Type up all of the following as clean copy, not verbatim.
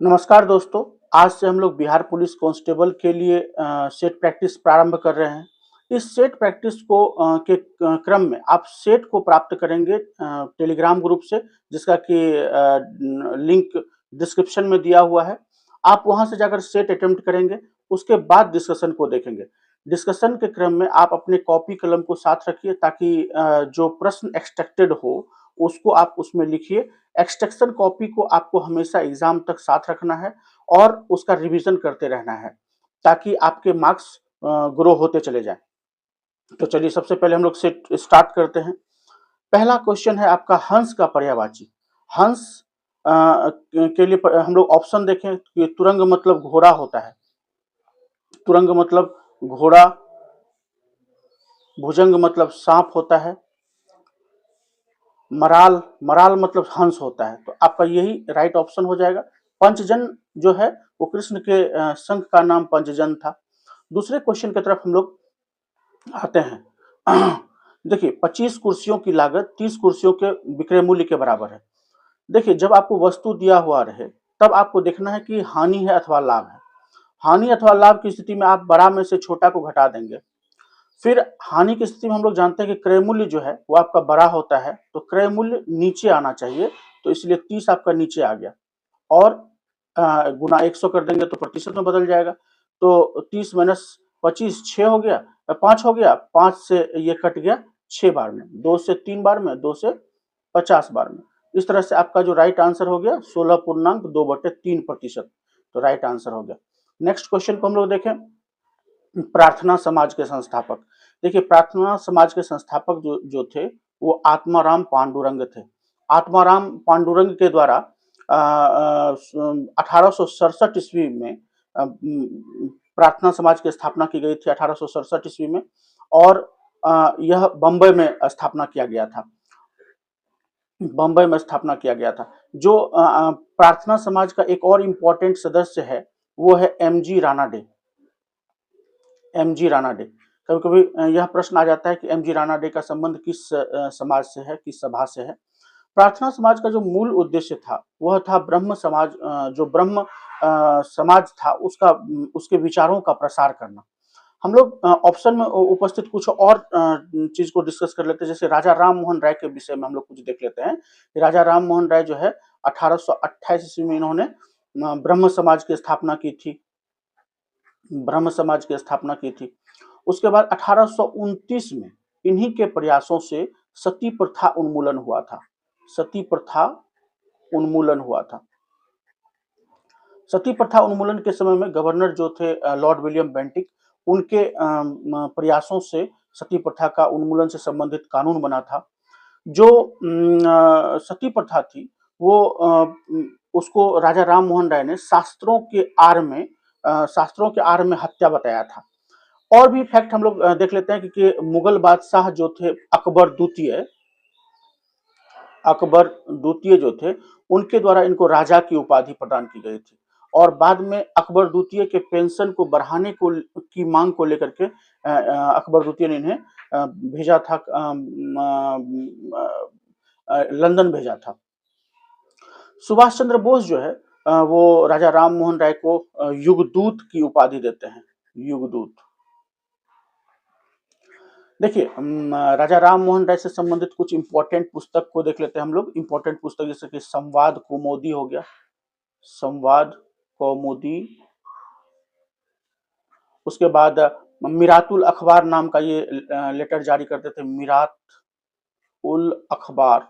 नमस्कार दोस्तों, आज से हम लोग बिहार पुलिस कांस्टेबल के लिए सेट प्रैक्टिस प्रारंभ कर रहे हैं। इस सेट प्रैक्टिस को के क्रम में आप सेट को प्राप्त करेंगे टेलीग्राम ग्रुप से, जिसका कि लिंक डिस्क्रिप्शन में दिया हुआ है। आप वहां से जाकर सेट अटेम्प्ट करेंगे, उसके बाद डिस्कशन को देखेंगे। डिस्कशन के क्रम में आप अपने कॉपी कलम को साथ रखिए ताकि जो प्रश्न एक्सट्रैक्टेड हो उसको आप उसमें लिखिए। एक्सट्रैक्शन कॉपी को आपको हमेशा एग्जाम तक साथ रखना है और उसका रिवीजन करते रहना है ताकि आपके मार्क्स ग्रो होते चले जाएं। तो चलिए सबसे पहले हम लोग से स्टार्ट करते हैं। पहला क्वेश्चन है आपका हंस का पर्यायवाची। हंस के लिए हम लोग ऑप्शन देखें कि तुरंग मतलब घोड़ा होता है, तुरंग मतलब घोड़ा, भुजंग मतलब सांप होता है, मराल मराल मतलब हंस होता है। तो आपका यही राइट ऑप्शन हो जाएगा। पंचजन जो है वो कृष्ण के संघ का नाम पंचजन था। दूसरे क्वेश्चन की तरफ हम लोग आते हैं। देखिए 25 कुर्सियों की लागत 30 कुर्सियों के विक्रय मूल्य के बराबर है। देखिए जब आपको वस्तु दिया हुआ रहे तब आपको देखना है कि हानि है अथवा लाभ है। हानि अथवा लाभ की स्थिति में आप बड़ा में से छोटा को घटा देंगे। फिर हानि की स्थिति में हम लोग जानते हैं कि क्रय मूल्य जो है वो आपका बड़ा होता है, तो क्रय मूल्य नीचे आना चाहिए, तो इसलिए 30 आपका नीचे आ गया। और गुना 100 कर देंगे तो प्रतिशत में बदल जाएगा। तो 30 माइनस 25 6 हो गया, 5 हो गया, 5 से ये कट गया 6 बार में, 2 से 3 बार में, 2 से 50 बार में। इस तरह से आपका जो राइट आंसर हो गया 16.2/3%। तो राइट आंसर हो गया। नेक्स्ट क्वेश्चन को हम लोग देखें। प्रार्थना समाज के संस्थापक। देखिए प्रार्थना समाज के संस्थापक जो थे वो आत्माराम पांडुरंग थे। आत्माराम पांडुरंग के द्वारा 1867 ईस्वी में प्रार्थना समाज की स्थापना की गई थी 1867 ईस्वी में। और यह बम्बई में स्थापना किया गया था, बम्बई में स्थापना किया गया था। जो प्रार्थना समाज का एक और इम्पोर्टेंट सदस्य है वो है एमजी रानाडे। एमजी रानाडे, कभी कभी यह प्रश्न आ जाता है कि एमजी रानाडे का संबंध किस समाज से है, किस सभा से है। प्रार्थना समाज का जो मूल उद्देश्य था वह था ब्रह्म समाज, जो ब्रह्म समाज था उसका उसके विचारों का प्रसार करना। हम लोग ऑप्शन में उपस्थित कुछ और चीज को डिस्कस कर लेते हैं। जैसे राजा राम मोहन राय के विषय में हम लोग कुछ देख लेते हैं। राजा राम मोहन राय जो है 1828 ईस्वी में इन्होंने ब्रह्म समाज की स्थापना की थी, ब्रह्म समाज की स्थापना की थी। उसके बाद 1829 में इन्हीं के प्रयासों से सती प्रथा उन्मूलन हुआ था। सती प्रथा उन्मूलन हुआ था। सती प्रथा उन्मूलन के समय में गवर्नर जो थे लॉर्ड विलियम बेंटिक, उनके प्रयासों से सती प्रथा का उन्मूलन से संबंधित कानून बना था। जो सती प्रथा थी वो उसको राजा राम मोहन राय ने शास्त्रों के आड़ में हत्या बताया था। और भी फैक्ट हम लोग देख लेते हैं कि मुगल बादशाह जो थे अकबर द्वितीय जो थे उनके द्वारा इनको राजा की उपाधि प्रदान की गई थी। और बाद में अकबर द्वितीय के पेंशन को बढ़ाने को की मांग को लेकर के अकबर द्वितीय ने इन्हें भेजा था, लंदन भेजा था। सुभाष चंद्र बोस जो है वो राजा राम मोहन राय को युगदूत की उपाधि देते हैं, युगदूत। देखिए राजा राम मोहन राय से संबंधित कुछ इंपॉर्टेंट पुस्तक को देख लेते हैं हम लोग। इंपॉर्टेंट पुस्तक जैसे कि संवाद कौमुदी हो गया, संवाद कौमुदी। उसके बाद मिरातुल अखबार नाम का ये लेटर जारी करते थे, मिरात उल अखबार,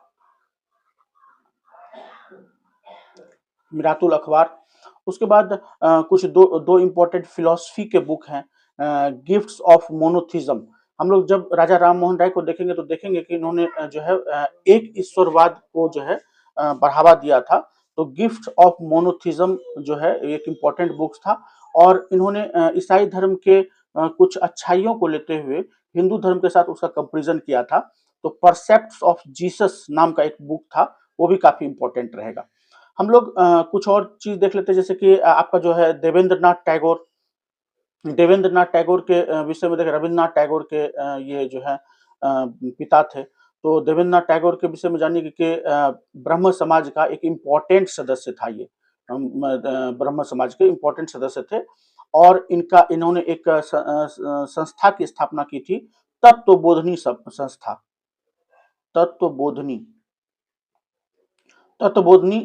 मिरातुल अखबार। उसके बाद कुछ दो इंपॉर्टेंट फिलोसफी के बुक हैं, गिफ्ट्स ऑफ मोनोथिज्म। हम लोग जब राजा राम मोहन राय को देखेंगे तो देखेंगे कि इन्होंने जो है एक ईश्वरवाद को जो है बढ़ावा दिया था। तो गिफ्ट ऑफ मोनोथिज्म जो है एक इम्पोर्टेंट बुक था। और इन्होंने ईसाई धर्म के कुछ अच्छाइयों को लेते हुए हिंदू धर्म के साथ उसका कंपेरिजन किया था। तो परसेप्ट्स ऑफ जीसस नाम का एक बुक था, वो भी काफी इंपॉर्टेंट रहेगा। हम लोग कुछ और चीज देख लेते हैं। जैसे कि आपका जो है देवेंद्रनाथ टैगोर के विषय में देखें। रविन्द्रनाथ टैगोर के ये जो है पिता थे। तो देवेंद्रनाथ टैगोर के विषय में जानिए कि ब्रह्म समाज का एक इम्पोर्टेंट सदस्य था ये। ब्रह्म समाज के इम्पोर्टेंट सदस्य थे और इन्होंने एक संस्था की स्थापना की थी, तत्वबोधिनी संस्था, तत्वबोधिनी तत्वबोधिनी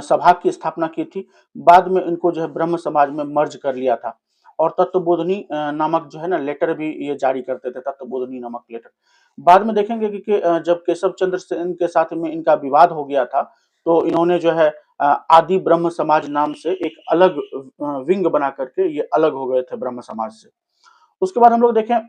सभा की स्थापना की थी। बाद में इनको जो है ब्रह्म समाज में मर्ज कर लिया था और तत्वबोधिनी नामक जो है ना लेटर भी ये जारी करते थे, तत्वबोधिनी नामक लेटर। बाद में देखेंगे कि जब केशव चंद्र सेन के साथ में इनका विवाद हो गया था, तो इन्होंने जो है आदि ब्रह्म समाज नाम से एक अलग विंग बना करके ये अलग हो गए थे ब्रह्म समाज से। उसके बाद हम लोग देखें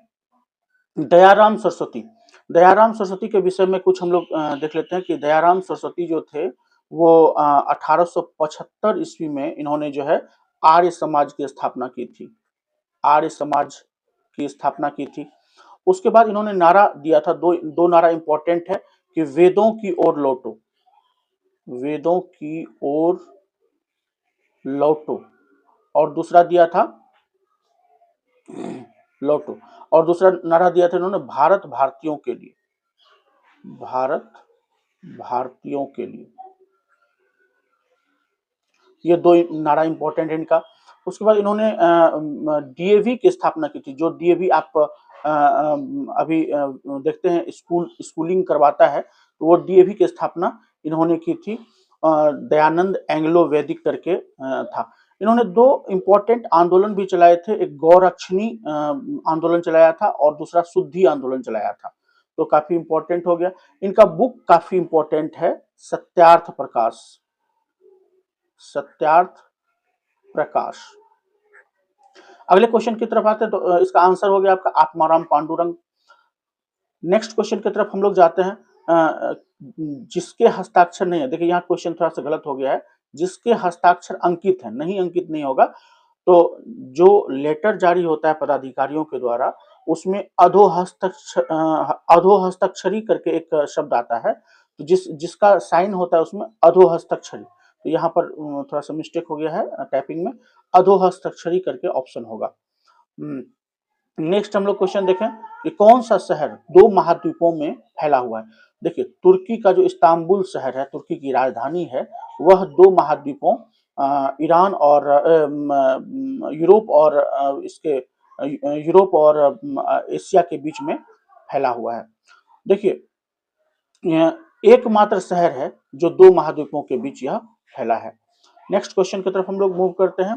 दयाराम सरस्वती। दयाराम सरस्वती के विषय में कुछ हम लोग देख लेते हैं कि दयाराम सरस्वती जो थे वो 1875 ईस्वी में इन्होंने जो है आर्य समाज की स्थापना की थी, आर्य समाज की स्थापना की थी। उसके बाद इन्होंने नारा दिया था, दो नारा इंपॉर्टेंट है कि वेदों की ओर लौटो, वेदों की ओर लौटो, और दूसरा दिया था लौटो, और दूसरा नारा दिया था इन्होंने भारत भारतीयों के लिए, भारत भारतीयों के लिए। ये दो नारा इंपॉर्टेंट है इनका। उसके बाद इन्होंने डीएवी की स्थापना की थी। जो डीएवी आप अभी देखते हैं स्कूलिंग करवाता है, तो वो डीएवी की स्थापना इन्होंने की थी। दयानंद एंग्लो वैदिक करके था। इन्होंने दो इंपॉर्टेंट आंदोलन भी चलाए थे, एक गौरक्षणी आंदोलन चलाया था और दूसरा शुद्धि आंदोलन चलाया था, तो काफी इंपॉर्टेंट हो गया। इनका बुक काफी इंपॉर्टेंट है, सत्यार्थ प्रकाश, सत्यार्थ प्रकाश। अगले क्वेश्चन की तरफ आते हैं, तो इसका आंसर हो गया आपका आत्माराम पांडुरंग। नेक्स्ट क्वेश्चन की तरफ हम लोग जाते हैं, जिसके हस्ताक्षर नहीं है। देखिए यहाँ क्वेश्चन थोड़ा सा गलत हो गया है, जिसके हस्ताक्षर अंकित है, नहीं अंकित नहीं होगा। तो जो लेटर जारी होता है पदाधिकारियों के द्वारा, उसमें अधोहस्ताक्षरी करके एक शब्द आता है, तो जिसका साइन होता है उसमें अधोहस्ताक्षरी। तो यहाँ पर थोड़ा सा मिस्टेक हो गया है टाइपिंग में, अधोहस्ताक्षरी करके ऑप्शन होगा। नेक्स्ट हम लोग क्वेश्चन देखें कि कौन सा शहर दो महाद्वीपों में फैला हुआ है। देखिए तुर्की का जो इस्तांबुल शहर है, तुर्की की राजधानी है, वह दो महाद्वीपों ईरान और यूरोप और इसके यूरोप और एशिया के बीच में फैला हुआ है। देखिए एकमात्र शहर है जो दो महाद्वीपों के बीच यह फैला है। नेक्स्ट क्वेश्चन की तरफ हम लोग मूव करते हैं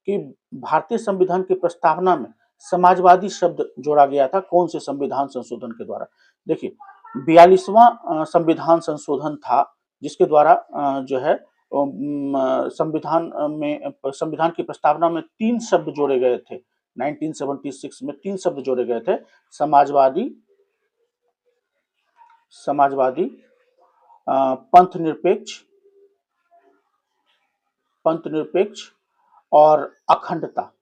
कि भारतीय संविधान की प्रस्तावना में समाजवादी शब्द जोड़ा गया था कौन से संविधान संशोधन के द्वारा। देखिए 42वां संविधान संशोधन था, जिसके द्वारा जो है संविधान की प्रस्तावना में 3 शब्द जोड़े गए थे। 1976 में 3 शब्द जोड़े गए थे, समाजवादी, पंथ निरपेक्ष और अखंडता,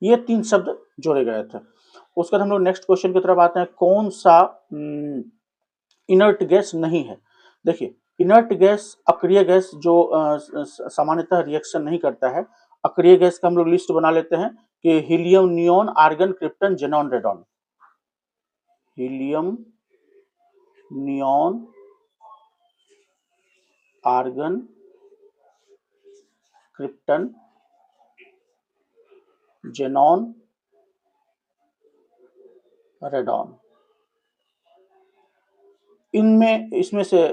ये 3 शब्द जोड़े गए थे। उसके बाद हम लोग नेक्स्ट क्वेश्चन की तरफ आते हैं, कौन सा इनर्ट गैस नहीं है। देखिए इनर्ट गैस अक्रिय गैस जो सामान्यतः रिएक्शन नहीं करता है, अक्रिय गैस का हम लोग लिस्ट बना लेते हैं कि helium, neon, argon, krypton, xenon, radon. Helium, neon, argon, krypton, xenon, radon. इसमें से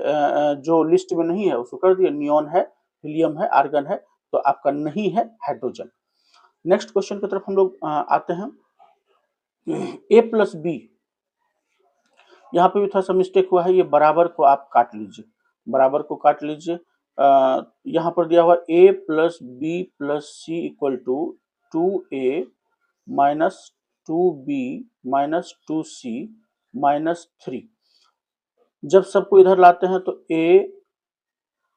जो लिस्ट में नहीं है उसको कर दिए, नियोन है, हीलियम है, आर्गन है, तो आपका नहीं है हाइड्रोजन। नेक्स्ट क्वेश्चन की तरफ हम लोग आते हैं, A+B, यहाँ पे भी थोड़ा सा मिस्टेक हुआ है, ये बराबर को आप काट लीजिए, बराबर को काट लीजिए। यहाँ पर दिया हुआ A+B+C equal to 2A minus 2B minus 2C minus 3। जब सबको इधर लाते हैं तो A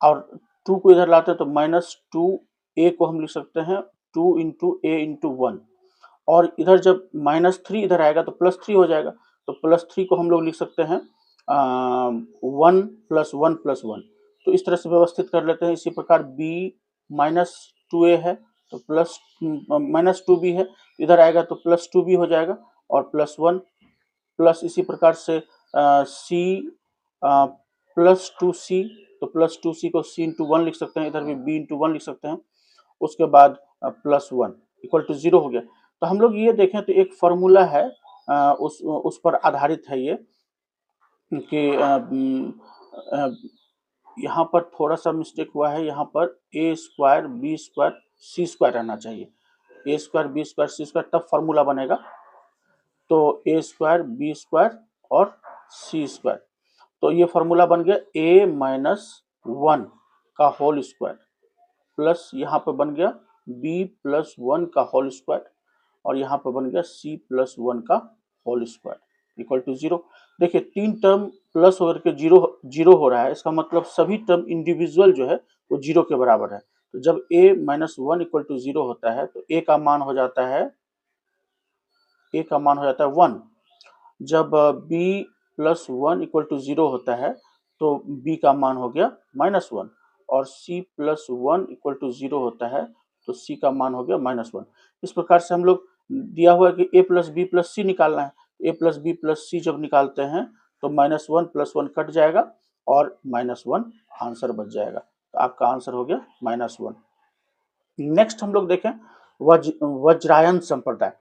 और 2 को इधर लाते हैं तो -2A को हम लिख सकते हैं 2 इंटू A इंटू 1, और इधर जब -3 इधर आएगा तो +3 हो जाएगा, तो +3 को हम लोग लिख सकते हैं 1 + 1 + 1। तो इस तरह से व्यवस्थित कर लेते हैं। इसी प्रकार B -2A है तो -2B है, इधर आएगा तो +2B हो जाएगा और +1 प्लस इसी प्रकार से सी प्लस 2c, तो प्लस 2c को c इंटू 1 लिख सकते हैं, इधर भी b इंटू 1 लिख सकते हैं। उसके बाद प्लस 1 इक्वल टू 0 हो गया। तो हम लोग ये देखें तो एक फॉर्मूला है, उस पर आधारित है ये कि यहाँ पर थोड़ा सा मिस्टेक हुआ है, यहाँ पर ए स्क्वायर बी स्क्वायर सी स्क्वायर रहना चाहिए, ए स्क्वायर बी स्क्वायर सी स्क्वायर, तब फॉर्मूला बनेगा। तो ए स्क्वायर बी स्क्वायर और सी स्क्वायर, तो ये फॉर्मूला बन गया a माइनस 1 का होल स्क्वायर प्लस यहाँ पे बन गया b प्लस 1 का होल स्क्वायर और यहाँ पे बन गया c प्लस 1 का होल स्क्वायर इक्वल टू 0। देखिए तीन टर्म प्लस होकर के जीरो हो रहा है, इसका मतलब सभी टर्म इंडिविजुअल जो है वो 0 के बराबर है। तो जब a माइनस 1 इक्वल टू 0 होता है तो a का मान हो जाता है 1। जब b प्लस 1 इक्वल टू 0 होता है तो b का मान हो गया -1 और c प्लस 1 इक्वल टू 0 होता है तो c का मान हो गया -1। इस प्रकार से हम लोग दिया हुआ है कि a प्लस बी प्लस सी निकालना है, a प्लस बी प्लस सी जब निकालते हैं तो -1 प्लस 1 कट जाएगा और -1 आंसर बच जाएगा। तो आपका आंसर हो गया -1। नेक्स्ट हम लोग देखें वज्रायन संप्रदाय।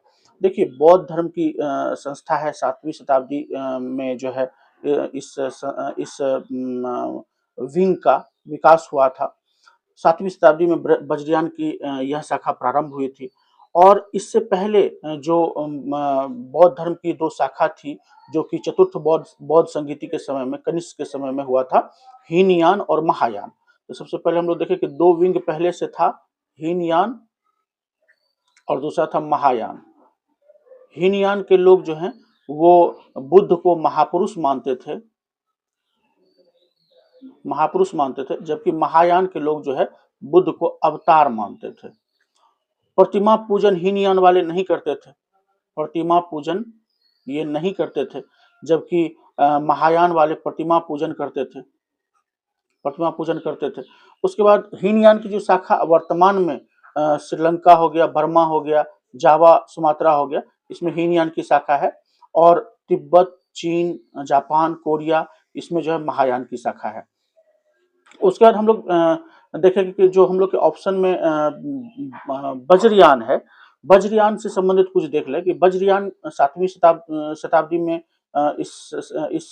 देखिए बौद्ध धर्म की संस्था है, 7वीं शताब्दी में जो है इस विंग का विकास हुआ था। 7वीं शताब्दी में वज्रयान की यह शाखा प्रारंभ हुई थी और इससे पहले जो बौद्ध धर्म की दो शाखा थी जो कि चतुर्थ बौद्ध संगीति के समय में, कनिष्क के समय में हुआ था, हीनयान और महायान। तो सबसे पहले हम लोग देखें कि दो विंग पहले से था, हीनयान और दूसरा था महायान। हीनयान के लोग जो हैं वो बुद्ध को महापुरुष मानते थे, जबकि महायान के लोग जो है बुद्ध को अवतार मानते थे। प्रतिमा पूजन हीनयान वाले नहीं करते थे, प्रतिमा पूजन ये नहीं करते थे, जबकि महायान वाले प्रतिमा पूजन करते थे। उसके बाद हीनयान की जो शाखा वर्तमान में श्रीलंका हो गया, बर्मा हो गया, जावा सुमात्रा हो गया, इसमें हीनयान की शाखा है और तिब्बत, चीन, जापान, कोरिया, इसमें जो है महायान की शाखा है। उसके बाद हम लोग देखेंगे कि जो हम लोग के ऑप्शन में वज्रयान है, वज्रयान से संबंधित कुछ देख ले कि वज्रयान 7वीं शताब्दी में इस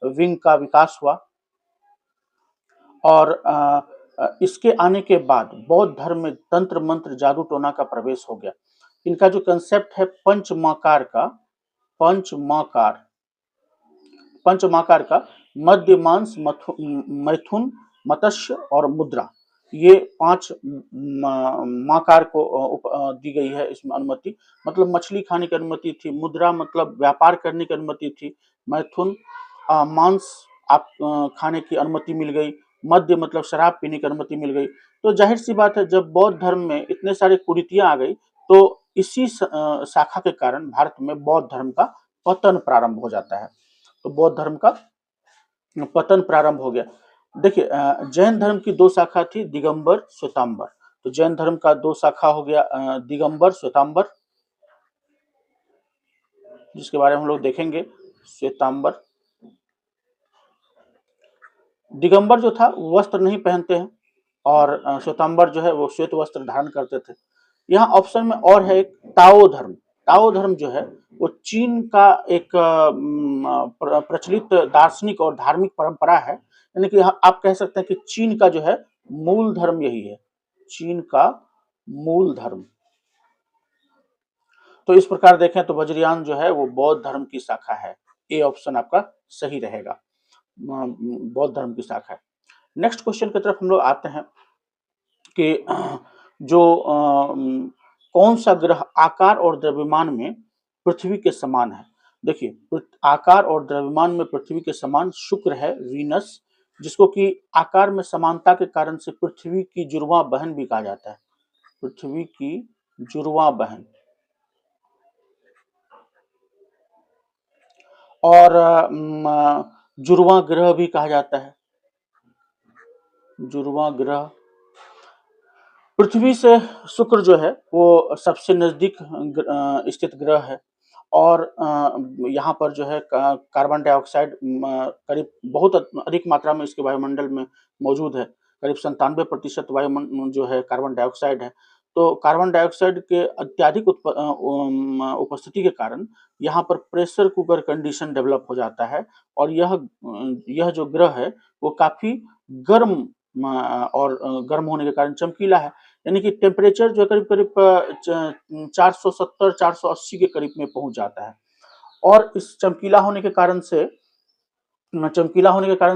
विंग का विकास हुआ और इसके आने के बाद बौद्ध धर्म में तंत्र मंत्र जादू टोना का प्रवेश हो गया। इनका जो कंसेप्ट है पंचमाकार का मध्य, मांस, मैथुन, मत्स्य और मुद्रा, ये 5 माकार को दी गई है इसमें अनुमति। मतलब मछली खाने की अनुमति थी, मुद्रा मतलब व्यापार करने की अनुमति थी, मैथुन मांस आप खाने की अनुमति मिल गई, मध्य मतलब शराब पीने की अनुमति मिल गई। तो जाहिर सी बात है जब बौद्ध धर्म में इतने सारे कुरीतियां आ गई तो इसी शाखा के कारण भारत में बौद्ध धर्म का पतन प्रारंभ हो जाता है। तो बौद्ध धर्म का पतन प्रारंभ हो गया। देखिए जैन धर्म की 2 शाखा थी, दिगंबर, श्वेतांबर। तो जैन धर्म का 2 शाखा हो गया, दिगंबर, श्वेतांबर, जिसके बारे में हम लोग देखेंगे। श्वेतांबर, दिगंबर जो था वो वस्त्र नहीं पहनते हैं और श्वेतांबर जो है वो श्वेत वस्त्र धारण करते थे। यहाँ ऑप्शन में और है एक ताओ धर्म। ताओ धर्म जो है वो चीन का एक प्रचलित दार्शनिक और धार्मिक परंपरा है, यानी कि आप कह सकते हैं कि चीन का जो है मूल धर्म यही है, चीन का मूल धर्म। तो इस प्रकार देखें तो वज्रयान जो है वो बौद्ध धर्म की शाखा है। ए ऑप्शन आपका सही रहेगा, बौद्ध धर्म की शाखा है। नेक्स्ट क्वेश्चन की तरफ हम लोग आते हैं कि जो कौन सा ग्रह आकार और द्रव्यमान में पृथ्वी के समान है। देखिए आकार और द्रव्यमान में पृथ्वी के समान शुक्र है, वीनस, जिसको कि आकार में समानता के कारण से पृथ्वी की जुड़वा बहन भी कहा जाता है, पृथ्वी की जुड़वा बहन। और जुड़वा ग्रह भी कहा जाता है, जुड़वा ग्रह। पृथ्वी से शुक्र जो है वो सबसे नजदीक स्थित ग्रह है और यहाँ पर जो है कार्बन डाइऑक्साइड करीब बहुत अधिक मात्रा में इसके वायुमंडल में मौजूद है। करीब 97% वायुमंडल जो है कार्बन डाइऑक्साइड है। तो कार्बन डाइऑक्साइड के अत्यधिक उपस्थिति के कारण यहाँ पर प्रेशर कुकर कंडीशन डेवलप हो जाता है और यह जो ग्रह है वो काफ़ी गर्म और गर्म होने के कारण चमकीला है। यानी कि टेम्परेचर जो करीब-करीब 470-480 के करीब में पहुँच जाता है और इस चमकीला होने के कारण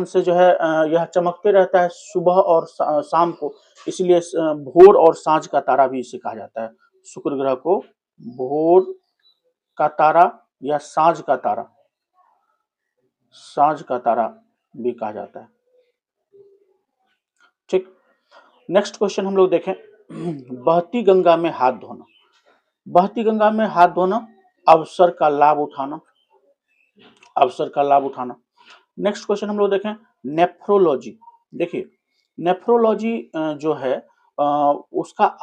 से जो है यह चमकते रहता है सुबह और शाम को, इसलिए भोर और साँझ का तारा भी इसे कहा जाता है। शुक्र ग्रह को भोर का तारा या साँझ का तारा भी कहा जाता है। ठीक, नेक्स्ट क्वेश्चन हम लोग देखें। बहती गंगा में हाथ धोना। बहती गंगा में हाथ धोना, अवसर का लाभ उठाना। नेक्स्ट क्वेश्चन हम लोग देखें, नेफ्रोलॉजी। देखिए, नेफ्रोलॉजी जो है उसका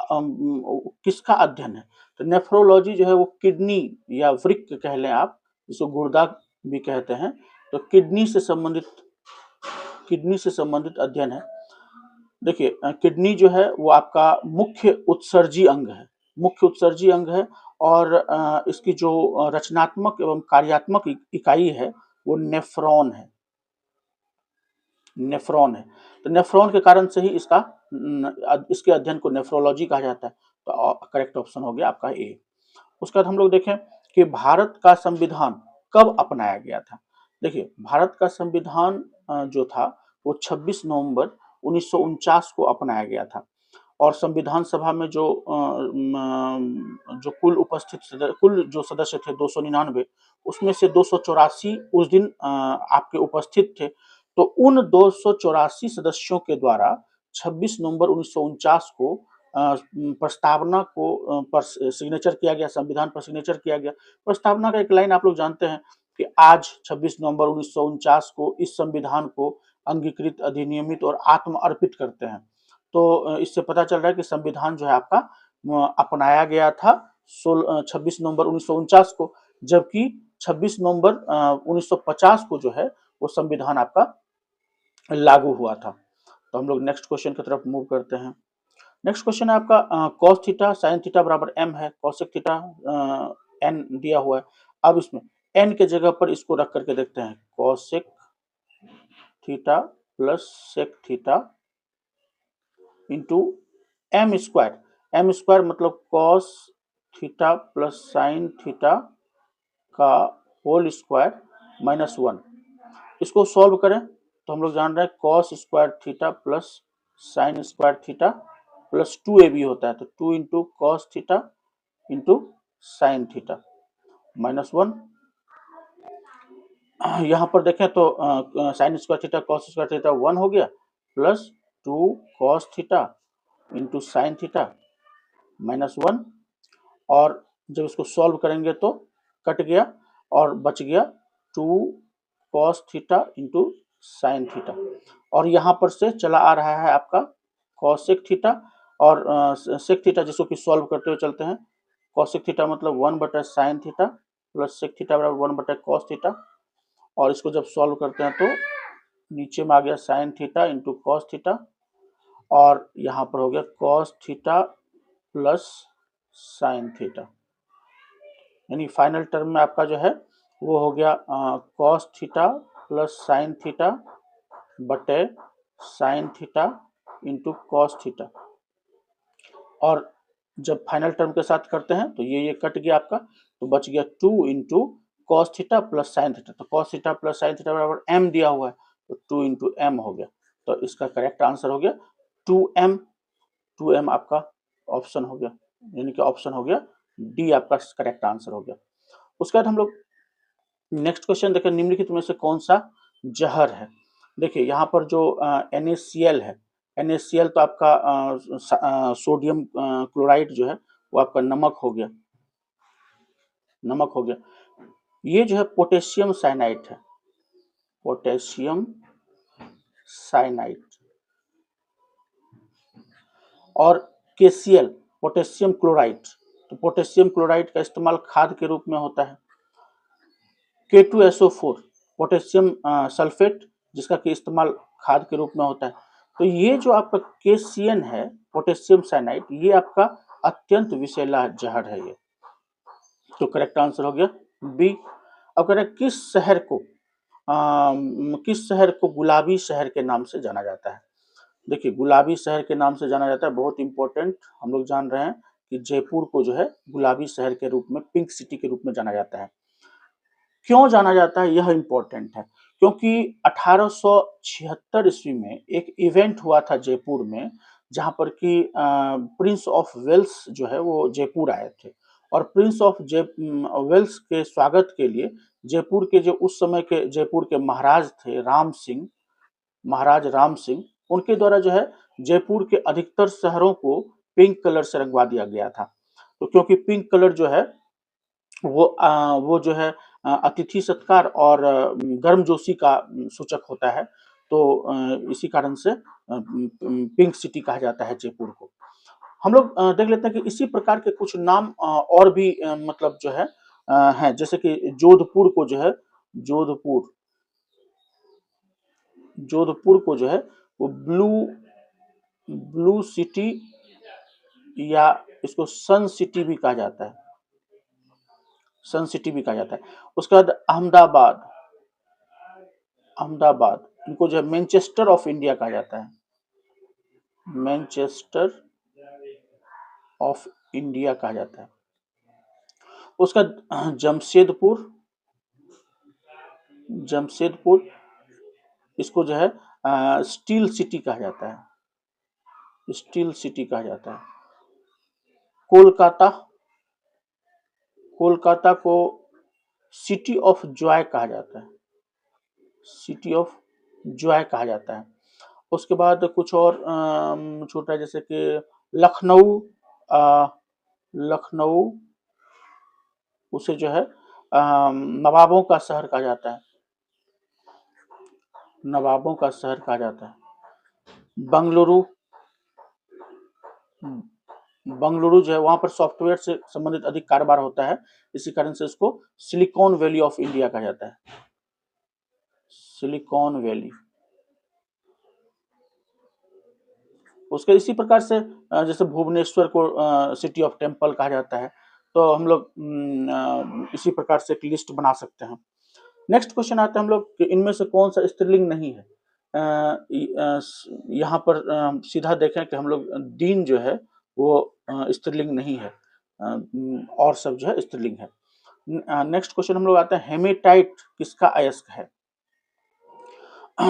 किसका अध्ययन है? तो नेफ्रोलॉजी जो है वो किडनी या वृक्क कह लें आप, जिसको गुर्दा भी कहते हैं, तो किडनी से संबंधित अध्ययन है। देखिए, किडनी जो है वो आपका मुख्य उत्सर्जी अंग है और इसकी जो रचनात्मक एवं कार्यात्मक इकाई है वो नेफ्रॉन है। तो नेफ्रॉन के कारण से ही इसके अध्ययन को नेफ्रोलॉजी कहा जाता है। तो करेक्ट ऑप्शन हो गया आपका ए। उसके बाद हम लोग देखें कि भारत का संविधान कब अपनाया गया था। देखिए, भारत का संविधान जो था वो 26 नवंबर 1949 को अपनाया गया था और संविधान सभा में जो कुल जो सदस्य थे 299, उसमें से 284 उस दिन आपके उपस्थित थे। तो उन 284 सदस्यों के द्वारा 26 नवंबर 1949 को प्रस्तावना को पर सिग्नेचर किया गया, संविधान पर सिग्नेचर किया गया। प्रस्तावना का एक लाइन आप लोग जानते हैं कि आज 26 नवंबर 1949 को इस संविधान को अंगीकृत, अधिनियमित और आत्म अर्पित करते हैं। तो इससे पता चल रहा है कि संविधान जो है आपका अपनाया गया था 26 नवंबर 1949 को, जबकि 26 नवंबर 1950 को जो है वो संविधान आपका लागू हुआ था। तो हम लोग नेक्स्ट क्वेश्चन की तरफ मूव करते हैं। नेक्स्ट क्वेश्चन है आपका cos थीटा sin थीटा बराबर m है, cosec थीटा n दिया हुआ है। अब इसमें n के जगह पर इसको रख करके देखते हैं, cosec theta plus sec theta into m square मतलब cos theta plus sin theta का होल स्क्वायर माइनस 1। इसको सॉल्व करें तो हम लोग जान रहे हैं cos square theta plus sin square theta plus 2ab होता है, तो 2 into cos theta into sine theta minus 1। यहाँ पर देखें तो sine square theta cos square theta 1 हो गया, plus 2 cos theta into sine theta minus 1, और जब इसको सॉल्व करेंगे तो कट गया और बच गया 2 cos theta into sine theta, और यहाँ पर से चला आ रहा है आपका कॉसेक थीटा और सेक थीटा, जिसको कि सॉल्व करते हुए चलते हैं। कॉसेक थीटा मतलब 1/sin theta plus sec theta बराबर 1/cos थीटा, और इसको जब सॉल्व करते हैं तो नीचे में आ गया sin theta into cos theta, और यहाँ पर हो गया cos theta plus sin theta, यानी फाइनल टर्म में आपका जो है वो हो गया cos theta plus sin theta बटे sin theta into cos theta, और जब फाइनल टर्म के साथ करते हैं तो ये कट गया आपका, तो बच गया 2 into cos theta plus sine theta. तो cos theta plus sine theta बराबर m दिया हुआ है, तो 2 इंटू एम हो गया। तो इसका करेक्ट आंसर हो गया 2m आपका ऑप्शन हो गया, यानी कि ऑप्शन हो गया डी आपका करेक्ट आंसर हो गया। उसके बाद हम लोग नेक्स्ट क्वेश्चन देखें, निम्नलिखित में से कौन सा जहर है। देखिए, यहाँ पर जो NaCl है, NaCl तो आपका सोडियम क्लोराइड जो है वो आपका नमक हो गया। ये जो है पोटेशियम साइनाइड है, पोटेशियम साइनाइड, और KCl पोटेशियम क्लोराइड। तो पोटेशियम क्लोराइड का इस्तेमाल खाद के रूप में होता है, K2SO4 पोटेशियम सल्फेट, जिसका कि इस्तेमाल खाद के रूप में होता है। तो ये जो आपका KCN है, पोटेशियम साइनाइड, ये आपका अत्यंत विषैला जहर है ये। तो करेक्ट आंसर हो गया बी। अब कह रहे हैं किस शहर को गुलाबी शहर के नाम से जाना जाता है। देखिए, गुलाबी शहर के नाम से जाना जाता है, बहुत इंपॉर्टेंट। हम लोग जान रहे हैं कि जयपुर को जो है गुलाबी शहर के रूप में, पिंक सिटी के रूप में जाना जाता है। क्यों जाना जाता है, यह इंपॉर्टेंट है, क्योंकि 1876 ईस्वी में एक इवेंट हुआ था जयपुर में, जहां पर कि प्रिंस ऑफ वेल्स जो है वो जयपुर आए थे, और प्रिंस ऑफ वेल्स के स्वागत के लिए जयपुर के जो उस समय के जयपुर के महाराज थे महाराज राम सिंह, उनके द्वारा जो है जयपुर के अधिकतर शहरों को पिंक कलर से रंगवा दिया गया था। तो क्योंकि पिंक कलर जो है वो जो है अतिथि सत्कार और गर्मजोशी का सूचक होता है। तो इसी कारण से पिंक सिटी कहा जाता है जयपुर को। हम लोग देख लेते हैं कि इसी प्रकार के कुछ नाम और भी मतलब जो है हैं, जैसे कि जोधपुर को जो है जोधपुर जोधपुर को जो है वो ब्लू सिटी या इसको सन सिटी भी कहा जाता है, सन सिटी भी कहा जाता है। उसके बाद अहमदाबाद इनको जो है मैनचेस्टर ऑफ इंडिया कहा जाता है, मैनचेस्टर ऑफ इंडिया कहा जाता है। उसका जमशेदपुर इसको जो है स्टील सिटी कहा जाता है, स्टील सिटी कहा जाता है। कोलकाता को सिटी ऑफ जॉय कहा जाता है, सिटी ऑफ जॉय कहा जाता है। उसके बाद कुछ और छोटा है, जैसे कि लखनऊ लखनऊ उसे जो है नवाबों का शहर कहा जाता है, नवाबों का शहर कहा जाता है। बंगलुरु जो है वहां पर सॉफ्टवेयर से संबंधित अधिक कारोबार होता है, इसी कारण से इसको सिलिकॉन वैली ऑफ इंडिया कहा जाता है, सिलिकॉन वैली। उसके इसी प्रकार से जैसे भुवनेश्वर को सिटी ऑफ टेम्पल कहा जाता है। तो हम लोग इसी प्रकार से एक लिस्ट बना सकते हैं। नेक्स्ट क्वेश्चन आता है हम लोग कि इनमें से कौन सा स्त्रीलिंग नहीं है। यहाँ पर सीधा देखें कि हम लोग दीन जो है वो स्त्रीलिंग नहीं है, और सब जो है स्त्रीलिंग है। नेक्स्ट क्वेश्चन हम लोग आते हैं, हेमेटाइट किसका अयस्क है।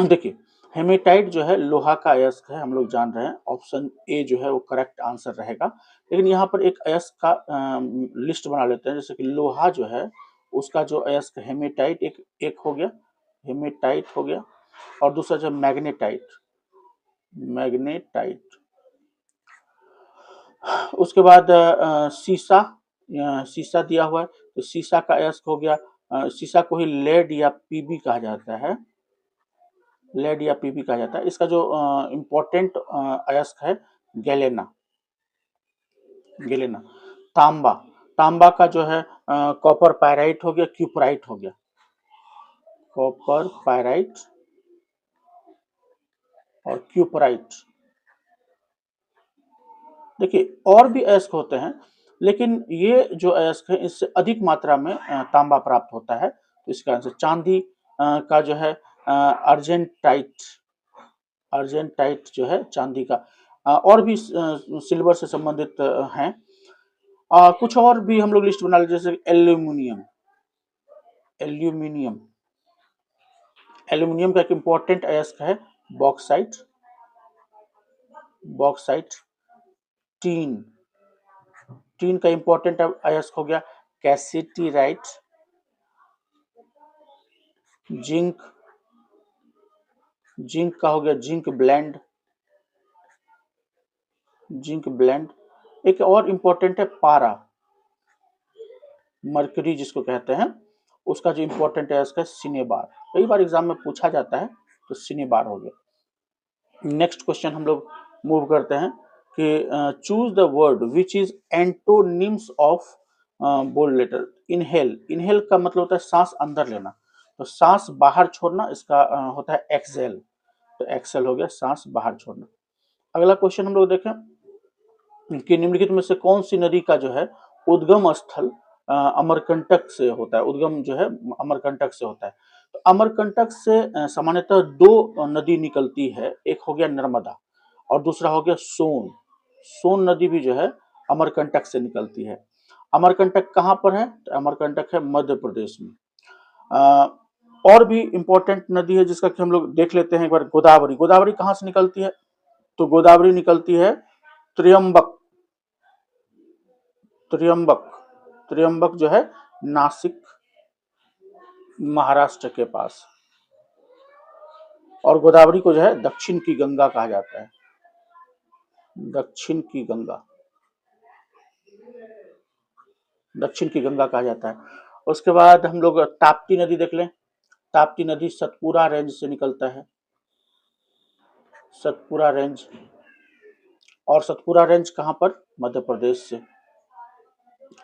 देखिए, हेमेटाइट जो है लोहा का अयस्क है, हम लोग जान रहे हैं। ऑप्शन ए जो है वो करेक्ट आंसर रहेगा। लेकिन यहाँ पर एक अयस्क का लिस्ट बना लेते हैं, जैसे कि लोहा जो है उसका जो अयस्क हेमेटाइट एक हो गया, हेमेटाइट हो गया, और दूसरा जो मैग्नेटाइट, उसके बाद शीशा दिया हुआ है, तो शीशा का अयस्क हो गया, शीशा को ही लेड या पीबी कहा जाता है, लेड या पीबी कहा जाता है। इसका जो इम्पोर्टेंट अयस्क है गैलेना, तांबा का जो है कॉपर पायराइट हो गया, क्यूपराइट हो गया, कॉपर पायराइट और क्यूपराइट। देखिए, और भी अयस्क होते हैं, लेकिन ये जो अयस्क है इससे अधिक मात्रा में तांबा प्राप्त होता है। तो इस कारण से चांदी का जो है अर्जेंटाइट जो है चांदी का, और भी सिल्वर से संबंधित हैं। कुछ और भी हम लोग लिस्ट बना लेते, जैसे एल्यूमिनियम का एक इंपॉर्टेंट अयस्क है बॉक्साइट, टीन का इंपॉर्टेंट अयस्क हो गया कैसिटीराइट, जिंक का हो गया जिंक ब्लेंड। एक और इंपॉर्टेंट है पारा, मरकरी जिसको कहते हैं, उसका जो इंपॉर्टेंट है उसका सिनेबार, कई बार एग्जाम में पूछा जाता है, तो सिनेबार हो गया। नेक्स्ट क्वेश्चन हम लोग मूव करते हैं कि choose the word which is antonyms of bold letter. Inhale, inhale का मतलब होता है सांस अंदर लेना, तो सांस बाहर छोड़ना इसका होता है एक्सहेल, तो एक्सहेल हो गया सांस बाहर छोड़ना। अगला क्वेश्चन हम लोग देखें कि निम्नलिखित में से कौन सी नदी का जो है उद्गम स्थल अमरकंटक से होता है, उद्गम जो है अमरकंटक से होता है। तो अमरकंटक से सामान्यतः दो नदी निकलती है, एक हो गया नर्मदा और दूसरा हो गया सोन। सोन नदी भी जो है अमरकंटक से निकलती है। अमरकंटक कहाँ पर है? तो अमरकंटक है मध्य प्रदेश में। और भी इंपॉर्टेंट नदी है जिसका कि हम लोग देख लेते हैं एक बार, गोदावरी। गोदावरी कहाँ से निकलती है? तो गोदावरी निकलती है त्र्यंबक, त्र्यंबक, त्र्यंबक जो है नासिक महाराष्ट्र के पास। और गोदावरी को जो है दक्षिण की गंगा कहा जाता है, दक्षिण की गंगा, दक्षिण की गंगा कहा जाता है। उसके बाद हम लोग ताप्ती नदी देख लें। ताप्ती नदी सतपुरा रेंज से निकलता है, सतपुरा रेंज। और सतपुरा रेंज कहां पर? मध्य प्रदेश से।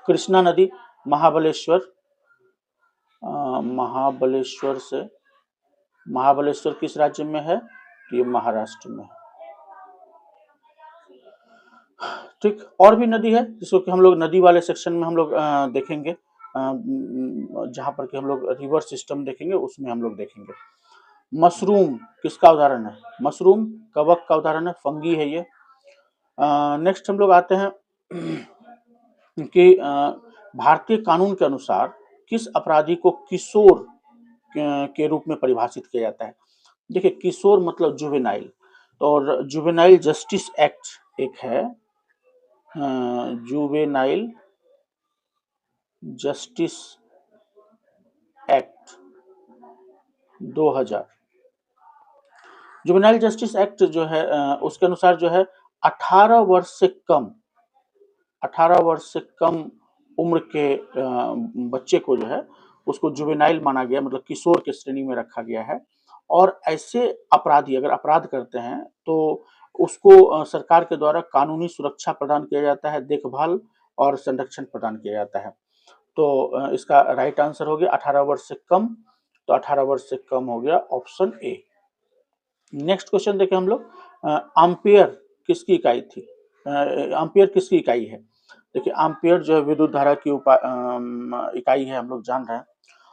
कृष्णा नदी महाबलेश्वर, महाबलेश्वर से। महाबलेश्वर किस राज्य में है? तो ये महाराष्ट्र में है। ठीक, और भी नदी है जिसको कि हम लोग नदी वाले सेक्शन में हम लोग देखेंगे, जहां पर कि हम लोग रिवर सिस्टम देखेंगे उसमें हम लोग देखेंगे। मशरूम किसका उदाहरण है? मशरूम कवक का उदाहरण है, फंगी है ये। नेक्स्ट हम लोग आते हैं कि भारतीय कानून के अनुसार किस अपराधी को किशोर के रूप में परिभाषित किया जाता है? देखिए, किशोर मतलब जुवेनाइल, और जुवेनाइल जस्टिस एक्ट एक है, juvenile justice act 2000। Juvenile justice act जो है उसके अनुसार जो है 18 वर्ष से कम, 18 वर्ष से कम उम्र के बच्चे को जो है उसको जुवेनाइल माना गया, मतलब किशोर के श्रेणी में रखा गया है। और ऐसे अपराधी अगर अपराध करते हैं तो उसको सरकार के द्वारा कानूनी सुरक्षा प्रदान किया जाता है, देखभाल और संरक्षण प्रदान किया जाता है। तो इसका राइट आंसर हो गया 18 वर्ष से कम, तो 18 वर्ष से कम हो गया ऑप्शन ए। नेक्स्ट क्वेश्चन देखें हम लोग, एम्पियर किसकी इकाई थी? एम्पियर किसकी इकाई है? देखिए, एम्पियर जो है विद्युत धारा की इकाई है, हम लोग जान रहे हैं।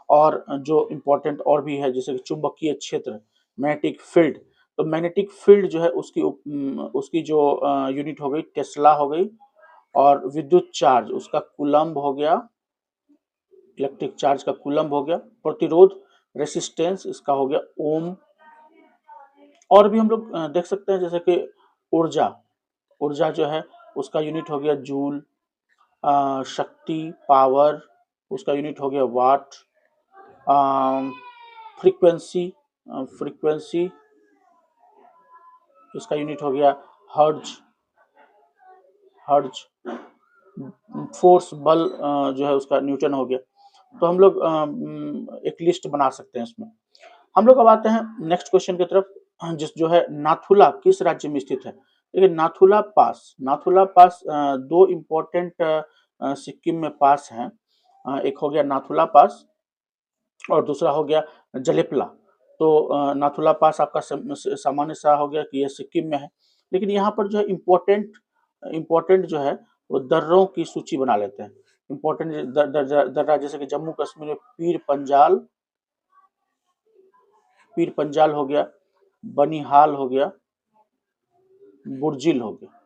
और जो इम्पोर्टेंट और भी है जैसे कि चुंबकीय क्षेत्र, मैग्नेटिक फील्ड, तो मैग्नेटिक फील्ड जो है उसकी जो यूनिट हो गई टेस्ला हो गई। और विद्युत चार्ज उसका कूलम्ब हो गया, इलेक्ट्रिक चार्ज का कूलम्ब हो गया। प्रतिरोध रेसिस्टेंस इसका हो गया ओम। और भी हम लोग देख सकते हैं जैसे कि ऊर्जा, ऊर्जा जो है उसका यूनिट हो गया जूल। शक्ति पावर उसका यूनिट हो गया वाट। फ्रीक्वेंसी, फ्रीक्वेंसी इसका यूनिट हो गया हर्ज, हर्ज। फोर्स बल जो है उसका न्यूटन हो गया। तो हम लोग एक लिस्ट बना सकते हैं इसमें। हम लोग अब आते हैं नेक्स्ट क्वेश्चन की तरफ, जिस जो है नाथुला किस राज्य में स्थित है? देखिए, नाथुला पास, नाथुला पास दो इम्पोर्टेंट सिक्किम में पास हैं। एक हो गया नाथुला पास और दूसरा हो गया जलेपला। तो नाथुला पास आपका सामान्य सा हो गया कि ये सिक्किम में है, लेकिन यहाँ पर जो है इम्पोर्टेंट जो है वो दर्रों की सूची बना लेते हैं। इम्पोर्टेंट दर्रा जैसे कि जम्मू कश्मीर में पीर पंजाल, पीर पंजाल हो गया, बनिहाल हो गया, बुर्जिल हो गया।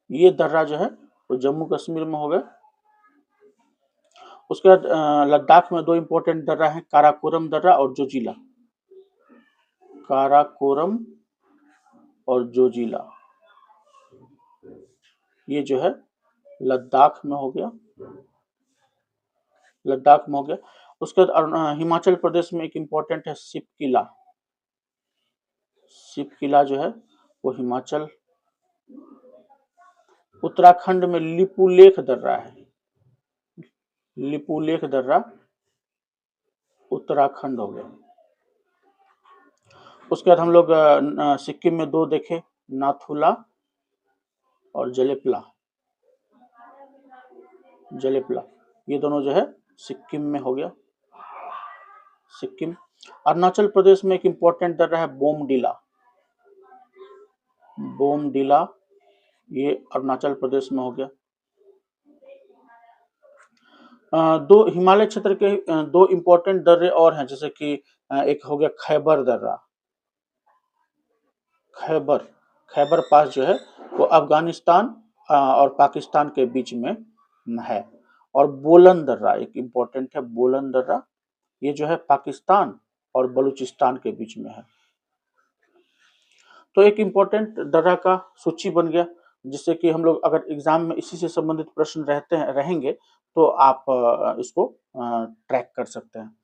ये दर्रा जो है वो जम्मू कश्मीर में हो गया। उसके बाद लद्दाख में दो इंपॉर्टेंट दर्रा है, काराकोरम दर्रा और जोजिला, काराकोरम और जोजिला। ये जो है लद्दाख में हो गया, लद्दाख में हो गया। उसके बाद हिमाचल प्रदेश में एक इंपॉर्टेंट है सिपकिला, सिपकिला जो है वो हिमाचल। उत्तराखंड में लिपुलेख दर्रा है, लिपुलेख दर्रा उत्तराखंड हो गया। उसके बाद हम लोग सिक्किम में दो देखे, नाथुला और जलेपला। जलेपला, ये दोनों जो है सिक्किम में हो गया, सिक्किम। अरुणाचल प्रदेश में एक इंपॉर्टेंट दर्रा है बोमडिला, बोमडिला, ये अरुणाचल प्रदेश में हो गया। दो हिमालय क्षेत्र के दो इंपॉर्टेंट दर्रे और हैं, जैसे कि एक हो गया खैबर दर्रा, खैबर, खैबर पास जो है वो अफगानिस्तान और पाकिस्तान के बीच में है। और बोलन दर्रा एक इंपॉर्टेंट है, बोलन दर्रा, ये जो है पाकिस्तान और बलूचिस्तान के बीच में है। तो एक इंपॉर्टेंट दर्रा का सूची बन गया, जिससे कि हम लोग अगर एग्जाम में इसी से संबंधित प्रश्न रहेंगे तो आप इसको ट्रैक कर सकते हैं।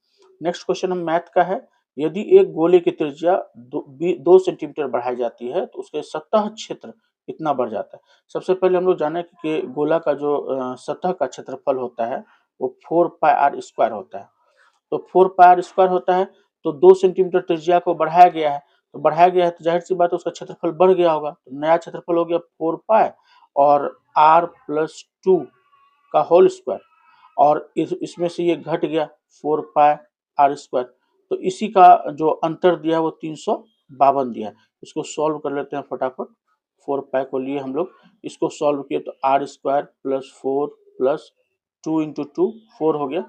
नेक्स्ट क्वेश्चन हम मैथ का है। यदि एक गोले की त्रिज्या 2 सेंटीमीटर बढ़ाई जाती है तो उसके सतह क्षेत्र कितना बढ़ जाता है। सबसे पहले हम लोग जाने कि गोला का जो सतह का क्षेत्रफल होता है वो 4πr² होता है। तो 4πr² होता है, तो 2 सेंटीमीटर त्रिज्या को बढ़ाया गया है, तो बढ़ाया गया है तो जाहिर सी बात है उसका क्षेत्रफल बढ़ गया होगा। तो नया क्षेत्रफल हो गया 4π और r+2 का होल स्क्वायर, और इसमें से ये घट गया 4πr²। तो इसी का जो अंतर दिया है वो 352 दिया है। इसको सॉल्व कर लेते हैं फटाफट। 4π को लिए हम लोग, इसको सॉल्व किए तो r² + 4 + 2 × 2 4 हो गया,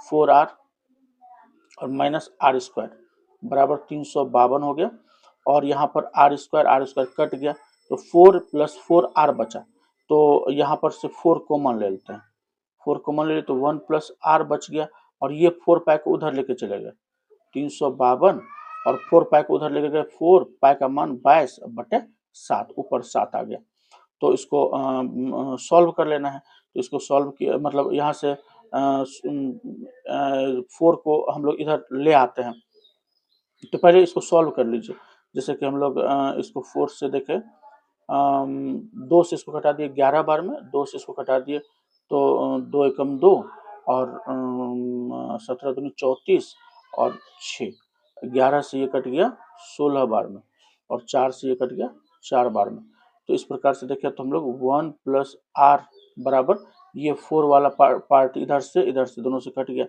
4r और -r² बराबर 352 हो गया। और यहाँ पर r² कट गया तो 4 + 4r बचा, तो यहाँ पर से 4 कॉमन ले लेते हैं, 4 कॉमन ले लिए तो 1 + r बच गया, और ये 4π को उधर लेके चले गए 352, और 4π को उधर लेके गए 4, π का मान 22/7, ऊपर 7 आ गया। तो इसको सॉल्व कर लेना है। तो इसको सॉल्व किया मतलब यहाँ से 4 को हम लोग इधर ले आते हैं। तो पहले इसको सॉल्व कर लीजिए। जैसे कि हम लोग इसको 4 से देखें, 2 से इसको घटा दिए 11 बार में, 2 से इसको घटा दिए तो 2 एकम 2 और 17 दूनी 34 और 6, 11 से ये कट गया 16 बार में, और 4 से ये कट गया 4 बार में। तो इस प्रकार से देखें तो हम लोग 1 + r बराबर ये 4 वाला पार्ट इधर से दोनों से कट गया,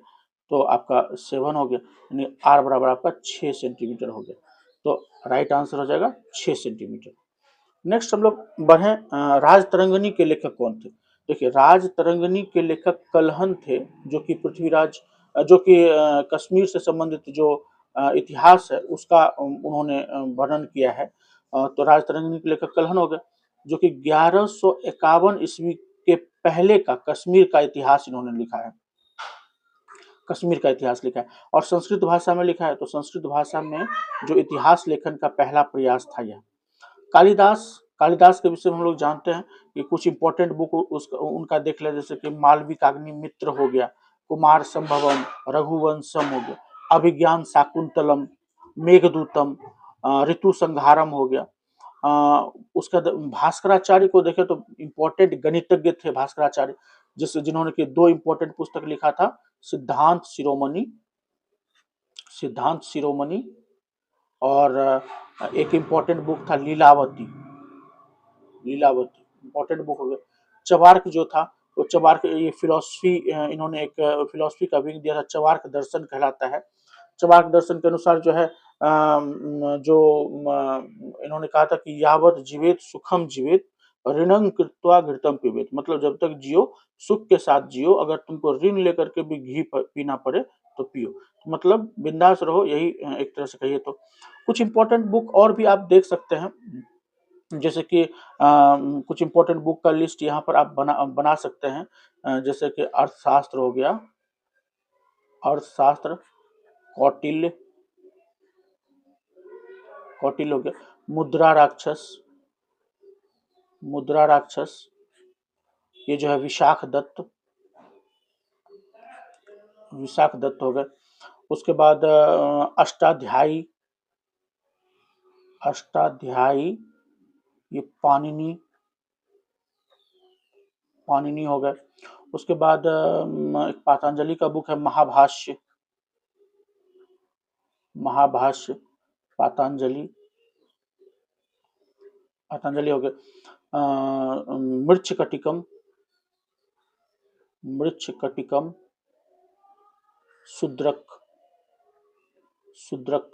तो आपका 7 हो गया, यानी r बराबर आपका 6 सेंटीमीटर हो गया। तो राइट आंसर हो जाएगा 6 सेंटीमीटर। नेक्स्ट हम लोग बढ़े, राजतरंगिणी के लेखक कौन थे। देखिए, राजतरंगिणी के लेखक कल्हन थे, जो कि पृथ्वीराज जो कि कश्मीर से संबंधित जो इतिहास है उसका उन्होंने वर्णन किया है। तो राजतरंगिणी के लेखक कल्हन हो गए, जो कि 1151 ईस्वी के पहले का कश्मीर का इतिहास इन्होंने लिखा है, कश्मीर का इतिहास लिखा है, और संस्कृत भाषा में लिखा है। तो संस्कृत भाषा में जो इतिहास लेखन का पहला प्रयास था यह। कालिदास, कालिदास के विषय में हम लोग जानते हैं कि कुछ इंपॉर्टेंट बुक उनका देख ले, जैसे कि मालविकाग्निमित्र हो गया, कुमार संभवम, रघुवंशम हो गया, अभिज्ञान शाकुंतलम, मेघदूतम, ऋतु संहारम हो गया। उसका भास्कराचार्य को देखें तो इंपॉर्टेंट गणितज्ञ थे भास्कराचार्य, जिन्होंने कि 2 इंपॉर्टेंट पुस्तक लिखा था, सिद्धांत शिरोमणि, सिद्धांत शिरोमणि, और एक इंपॉर्टेंट बुक था लीलावती, लीलावती इंपॉर्टेंट बुक हो गया। चबार्क जो था वो चबार्क, ये फिलॉसफी, इन्होंने एक फिलॉसफी का विंग दिया था, चबार्क दर्शन कहलाता है। चबार्क दर्शन के अनुसार जो है इन्होंने कहा था कि यावत जीवेत सुखम जीवेत ऋणं कृत्वा घृतम पिबेत, मतलब जब तक जियो सुख के साथ जियो, अगर तुमको ऋण लेकर के भी घी पीना पड़े तो पियो, मतलब बिंदास रहो, यही एक तरह से कहिए तो। कुछ इंपॉर्टेंट बुक और भी आप देख सकते हैं, जैसे कि कुछ इंपॉर्टेंट बुक का लिस्ट यहाँ पर आप बना सकते हैं, जैसे कि अर्थशास्त्र हो गया, अर्थशास्त्र, कौटिल्य, कौटिल्य हो गया, मुद्रा राक्षस, मुद्रा राक्षस, ये जो है विशाख दत्त, विशाख दत्त हो गए। उसके बाद अष्टाध्यायी, अष्टाध्यायी, ये पाणिनि, पाणिनि हो गए। उसके बाद एक पतंजलि का बुक है महाभाष्य, महाभाष्य पतंजलि, पतंजलि हो गए। मृच्छकटिकम, मृच्छकटिकम शूद्रक, शूद्रक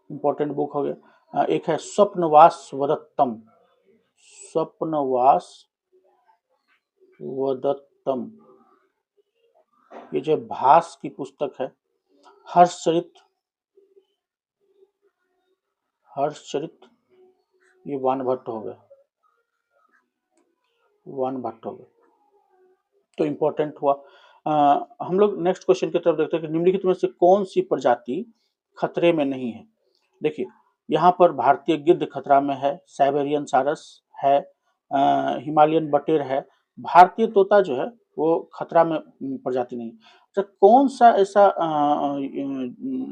इंपॉर्टेंट बुक हो गया। एक है स्वप्नवास वदत्तम, स्वप्नवास वदत्तम, ये जो भास की पुस्तक है। हर्षचरित, हर्षचरित ये वानभट्ट हो गए, वानभट्ट हो गए, तो इंपॉर्टेंट हुआ। हम लोग नेक्स्ट क्वेश्चन की तरफ देखते हैं कि निम्नलिखित में से कौन सी प्रजाति खतरे में नहीं है। देखिए यहाँ पर भारतीय गिद्ध खतरा में है, साइबेरियन सारस है, हिमालयन बटेर है, भारतीय तोता जो है वो खतरा में प्रजाति नहीं। तो कौन सा ऐसा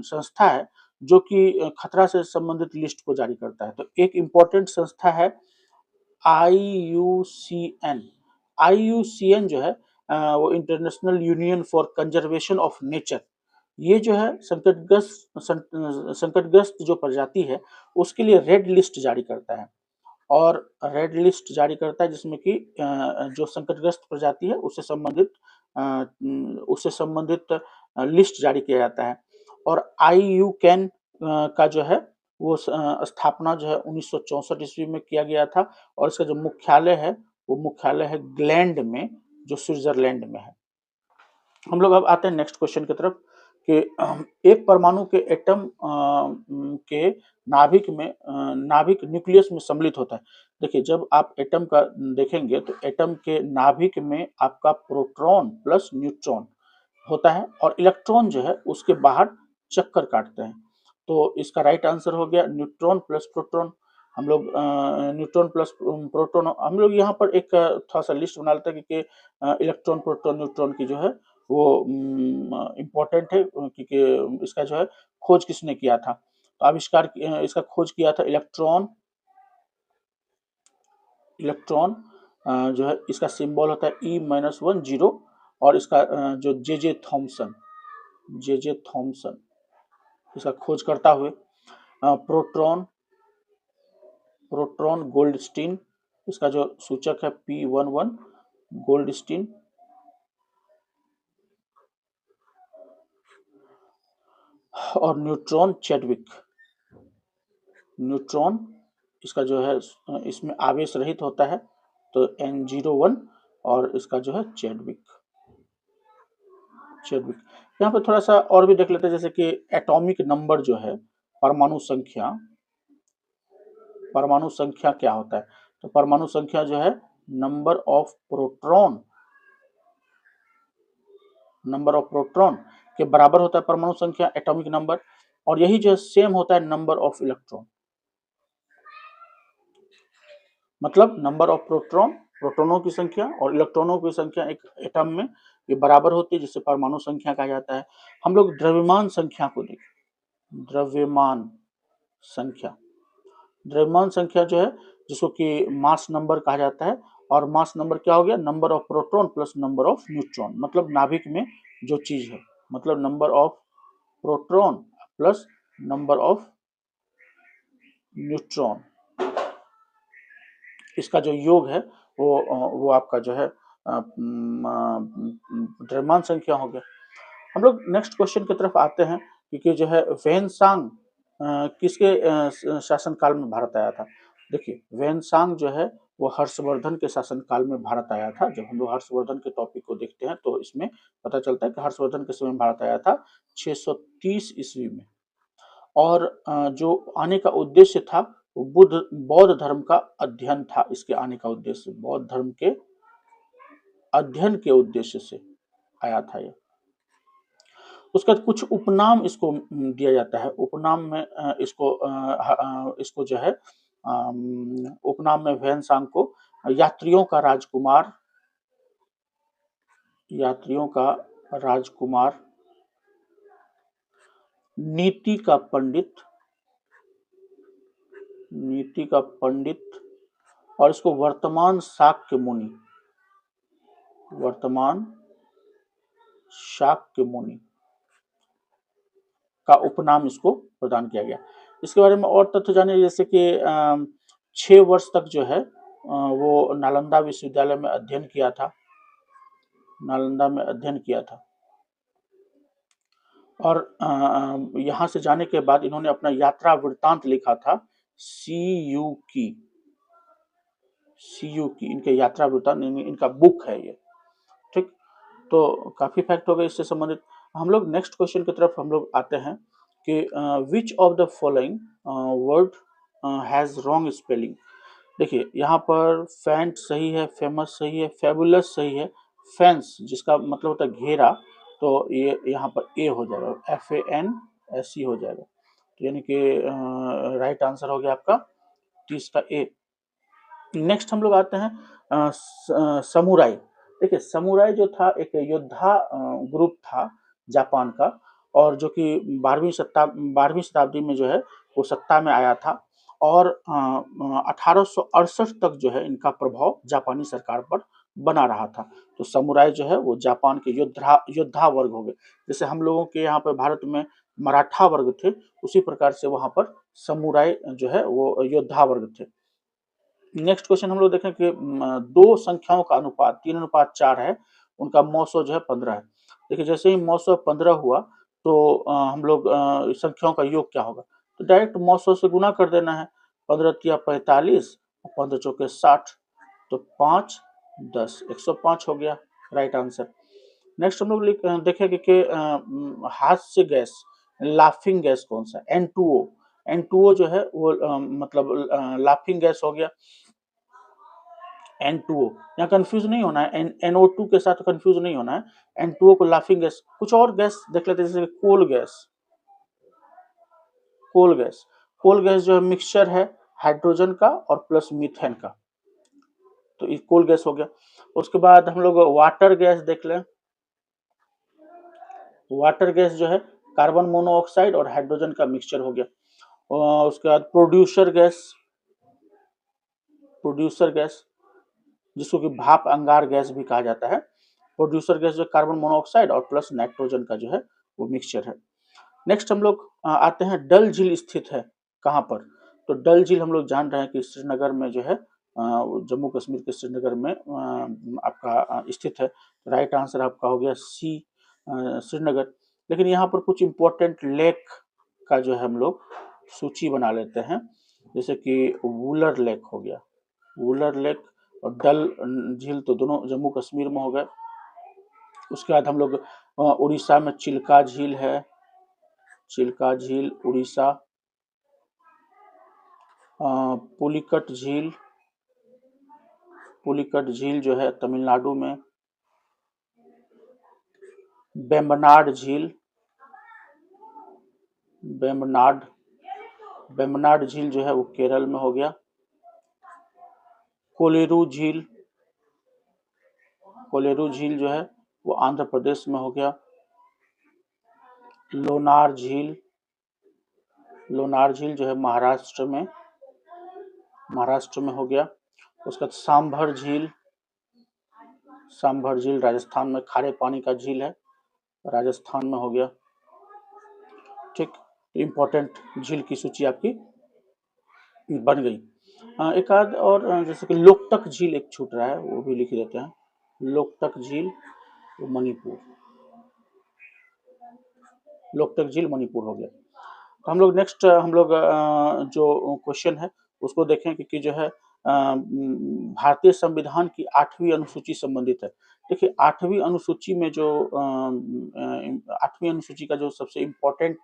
संस्था है जो कि खतरा से संबंधित लिस्ट को जारी करता है? तो एक इम्पोर्टेंट संस्था है IUCN। IUCN जो है वो international union for conservation of nature, ये जो है संकटग्रस्त जो प्रजाति है उसके लिए रेड लिस्ट जारी करता है, और रेड लिस्ट जारी करता है जिसमें कि जो संकटग्रस्त प्रजाति है उससे संबंधित लिस्ट जारी किया जाता है। और IUCN का जो है वो स्थापना जो है 1964 ईस्वी में किया गया था, और इसका जो मुख्यालय है वो मुख्यालय है ग्लैंड में, जो स्विट्जरलैंड में है। हम लोग अब आते हैं नेक्स्ट क्वेश्चन की तरफ कि एक परमाणु के एटम के नाभिक में नाभिक न्यूक्लियस में सम्मिलित होता है। देखिए जब आप एटम का देखेंगे तो एटम के नाभिक में आपका प्रोटॉन प्लस न्यूट्रॉन होता है, और इलेक्ट्रॉन जो है उसके बाहर चक्कर काटते हैं। तो इसका राइट आंसर हो गया न्यूट्रॉन प्लस प्रोटॉन। हम लोग न्यूट्रॉन प्लस प्रोटॉन, हम लोग यहाँ पर एक थोड़ा सा लिस्ट बना लेते हैं कि इलेक्ट्रॉन प्रोटॉन न्यूट्रॉन की जो है वो इम्पोर्टेंट है, क्योंकि इसका जो है खोज किसने किया था। तो आविष्कार इसका खोज किया था इलेक्ट्रॉन, इलेक्ट्रॉन जो है इसका सिंबल होता है E-10, और इसका जो जे थॉमसन, जे थॉमसन इसका खोज करता हुए प्रोटॉन, प्रोटॉन गोल्डस्टीन, इसका जो सूचक है P11 गोल्डस्टीन, और न्यूट्रॉन चैडविक, न्यूट्रॉन इसका जो है इसमें आवेश रहित होता है तो N01, और इसका जो है चैडविक, चैडविक। यहाँ पे थोड़ा सा और भी देख लेते हैं, जैसे कि एटॉमिक नंबर जो है, परमाणु संख्या, परमाणु संख्या क्या होता है? तो परमाणु संख्या जो है number of proton, number of proton के बराबर होता है परमाणु संख्या, एटॉमिक नंबर, और यही जो सेम होता है नंबर ऑफ इलेक्ट्रॉन। मतलब नंबर ऑफ प्रोटॉन, प्रोटॉनों की संख्या और इलेक्ट्रॉनों की संख्या एक एटम में ये बराबर होती है, जिसे परमाणु संख्या कहा जाता है। हम लोग द्रव्यमान संख्या को देखें, द्रव्यमान संख्या, द्रव्यमान संख्या जो है जिसको कि मास नंबर कहा जाता है, और मास नंबर क्या हो गया? Number of proton plus number of neutron, मतलब नाभिक में जो चीज है, मतलब number of proton plus number of neutron, इसका जो योग है वो आपका जो है द्रव्यमान संख्या हो गया। हम लोग नेक्स्ट क्वेश्चन की तरफ आते हैं, क्योंकि जो है वेनसांग किसके शासनकाल में भारत आया था? देखिए वेनसांग जो है वो हर्षवर्धन के शासनकाल में भारत आया था। जब हम लोग हर्षवर्धन के टॉपिक को देखते हैं तो इसमें पता चलता है कि हर्षवर्धन के समय में भारत आया था 630 ईस्वी में, और जो आने का उद्देश्य था वो बौद्ध धर्म का अध्ययन था। इसके आने का उद्देश्य बौद्ध धर्म के अध्ययन के उद्देश्य से आया था ये। उसका कुछ उपनाम इसको दिया जाता है, उपनाम में इसको जो है उपनाम में वेनसांग को यात्रियों का राजकुमार, यात्रियों का राजकुमार, नीति का पंडित, नीति का पंडित, और इसको वर्तमान शाक्य मुनि, वर्तमान शाक्य मुनि का उपनाम इसको प्रदान किया गया। इसके बारे में और तथ्य जानिए, जैसे कि 6 वर्ष तक जो है वो नालंदा विश्वविद्यालय में अध्ययन किया था, नालंदा में अध्ययन किया था। और यहाँ से जाने के बाद इन्होंने अपना यात्रा वृत्तांत लिखा था, सीयू की इनके यात्रा वृत्तांत, इनका बुक है ये। ठीक, तो काफी फैक्ट हो गए इससे संबंधित। हम लोग नेक्स्ट क्वेश्चन की तरफ हम लोग आते हैं कि which of the following word has wrong spelling. देखिए यहाँ पर फैंट सही है, फेमस सही है, फेबुलस सही है, फैंस जिसका मतलब होता है घेरा, तो ये यहाँ पर ए हो जाएगा, FANSE हो जाएगा। तो यानी कि राइट आंसर हो गया आपका 30 का ए। नेक्स्ट हम लोग आते हैं समुराई। देखिए समुराई जो था एक योद्धा ग्रुप था जापान का, और जो कि 12वीं शताब्दी में जो है वो सत्ता में आया था, और 1868 तक जो है इनका प्रभाव जापानी सरकार पर बना रहा था। तो समुराई जो है वो जापान के योद्धा वर्ग हो गए। जैसे हम लोगों के यहाँ पर भारत में मराठा वर्ग थे, उसी प्रकार से वहां पर समुराई जो है वो योद्धा वर्ग थे। नेक्स्ट क्वेश्चन हम लोग देखें कि दो संख्याओं का अनुपात 3:4 है, उनका मौसो जो है 15 है। देखिए जैसे ही मौसो 15 हुआ तो हम लोग संख्याओं का योग क्या होगा, तो डायरेक्ट मौसो से गुना कर देना है। 15 तिया 45, 15 चौके 60, तो 5 10 105 हो गया राइट आंसर। नेक्स्ट हम लोग देखेंगे कि हास्य गैस, लाफिंग गैस कौन सा, N2O। N2O जो है वो मतलब लाफिंग गैस हो गया N2O। यहाँ कंफ्यूज नहीं होना है, NO2 के साथ कंफ्यूज नहीं होना है। N2O को लाफिंग गैस, कुछ और गैस देख लेते हैं जैसे कोल गैस। कोल गैस जो है मिक्सचर है हाइड्रोजन का और प्लस मीथेन का, तो ये कोल गैस हो गया। उसके बाद हम लोग वाटर गैस देख लें। वाटर गैस जो है कार्बन मोनोऑक्साइड और हाइड्रोजन का मिक्सचर हो गया। और उसके बाद प्रोड्यूसर गैस जिसको कि भाप अंगार गैस भी कहा जाता है। प्रोड्यूसर गैस जो कार्बन मोनोऑक्साइड और प्लस नाइट्रोजन का जो है वो मिक्सचर है। नेक्स्ट हम लोग आते हैं डल झील स्थित है कहाँ पर, तो डल झील हम लोग जान रहे हैं कि श्रीनगर में जो है, जम्मू कश्मीर के श्रीनगर में आपका स्थित है। राइट आंसर आपका हो गया सी, श्रीनगर। लेकिन यहाँ पर कुछ इंपॉर्टेंट लेक का जो है हम लोग सूची बना लेते हैं, जैसे कि वुलर लेक हो गया, वुलर लेक और डल झील तो दोनों जम्मू कश्मीर में हो गए। उसके बाद हम लोग उड़ीसा में चिल्का झील है, चिल्का झील उड़ीसा। पुलिकट झील जो है तमिलनाडु में। बेम्बनाड झील जो है वो केरल में हो गया। कोलेरू झील जो है वो आंध्र प्रदेश में हो गया। लोनार झील जो है महाराष्ट्र में हो गया। उसके बाद सांभर झील राजस्थान में, खारे पानी का झील है, राजस्थान में हो गया। ठीक, इंपॉर्टेंट झील की सूची आपकी बन गई। एक आध और जैसे कि लोकटक झील एक छूट रहा है, वो भी लिख देते हैं। लोकटक झील मणिपुर हो गया। तो हम लोग नेक्स्ट जो क्वेश्चन है उसको देखें कि जो है भारतीय संविधान की 8वीं अनुसूची संबंधित है। देखिए 8वीं अनुसूची में जो 8वीं अनुसूची का जो सबसे इम्पोर्टेंट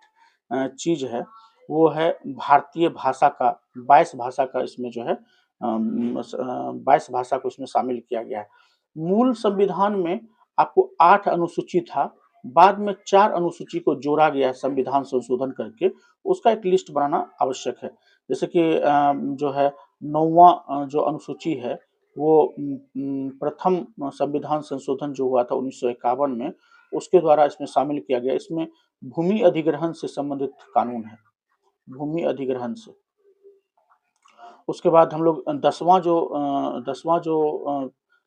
चीज है वो है भारतीय भाषा का, 22 भाषा का इसमें जो है 22 भाषा को इसमें शामिल किया गया है। मूल संविधान में आपको 8 अनुसूची था, बाद में 4 अनुसूची को जोड़ा गया है संविधान संशोधन करके, उसका एक लिस्ट बनाना आवश्यक है। जैसे कि जो है 9वां जो अनुसूची है वो प्रथम संविधान संशोधन जो हुआ था 1951 में, उसके द्वारा इसमें शामिल किया गया। इसमें भूमि अधिग्रहण से संबंधित कानून है, भूमि अधिग्रहण से। उसके बाद हम लोग 10वां जो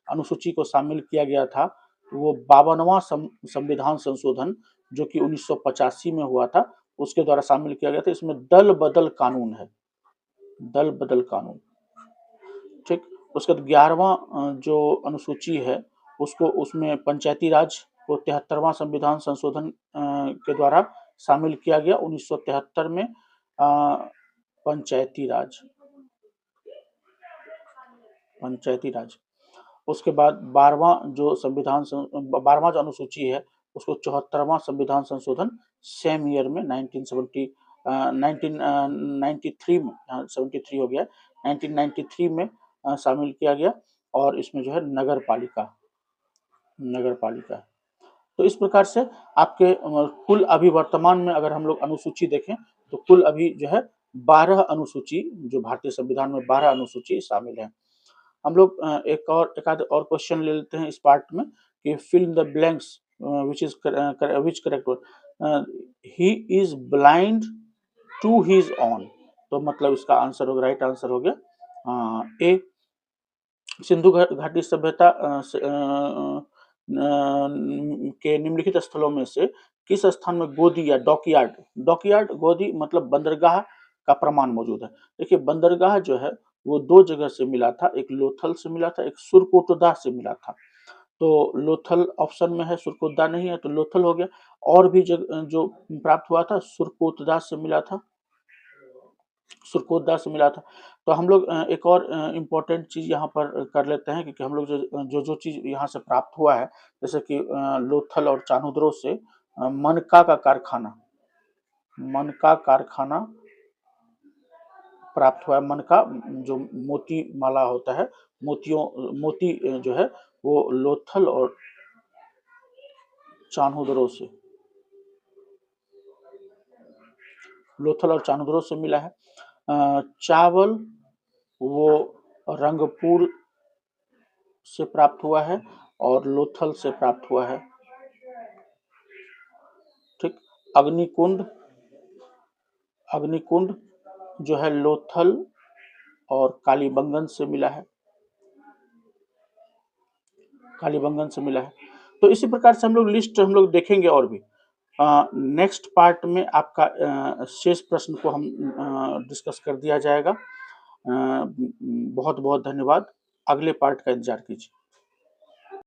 अनुसूची को शामिल किया गया था वो 52वां संविधान संशोधन जो कि 1985 में हुआ था, उसके द्वारा शामिल किया गया था। इसमें दल बदल कानून है, दल बदल कानून। ठीक, उसके बाद 11वां जो अनुसूची है उसको उसमें पंचायती राज को 73वां संविधान संशोधन के द्वारा शामिल किया गया 1973 में। पंचायती राज, पंचायती राज। उसके बाद 12वां जो अनुसूची है उसको 74वां संविधान संशोधन सेम ईयर में 1993 में 73 हो गया 1993 में शामिल किया गया और इसमें जो है नगर पालिका। तो इस प्रकार से आपके कुल अभी वर्तमान में अगर हम लोग अनुसूची देखें तो कुल अभी जो है 12 अनुसूची, जो भारतीय संविधान में 12 अनुसूची शामिल है। हम लोग एक और क्वेश्चन ले लेते हैं इस पार्ट में कि fill in the blanks which correct word. He is blind to his own, तो मतलब इसका आंसर होगा, राइट आंसर हो गया ए। सिंधु घाटी सभ्यता के निम्नलिखित स्थलों में से किस स्थान में गोदी या डॉकयार्ड गोदी मतलब बंदरगाह का प्रमाण मौजूद है। देखिए बंदरगाह जो है वो दो जगह से मिला था, एक लोथल से मिला था, एक सुरकोटदा से मिला था। तो लोथल ऑप्शन में है, सुरकोटदा नहीं है, तो लोथल हो गया। और भी जो प्राप्त हुआ था सुरकोटदा से मिला था, सुरकोटदा से मिला था। तो हम लोग एक और इम्पोर्टेंट चीज यहाँ पर कर लेते हैं, क्योंकि हम लोग जो चीज यहाँ से प्राप्त हुआ है, जैसे कि लोथल और चान्होद्रो से मनका का कारखाना प्राप्त हुआ है। मनका जो मोती माला होता है, मोती जो है वो लोथल और चान्होद्रो से मिला है। चावल वो रंगपुर से प्राप्त हुआ है और लोथल से प्राप्त हुआ है। ठीक। अग्निकुंड जो है लोथल और कालीबंगन से मिला है, तो इसी प्रकार से हम लोग लिस्ट हम लोग देखेंगे और भी। नेक्स्ट पार्ट में आपका शेष प्रश्न को हम डिस्कस कर दिया जाएगा। बहुत बहुत धन्यवाद। अगले पार्ट का इंतजार कीजिए।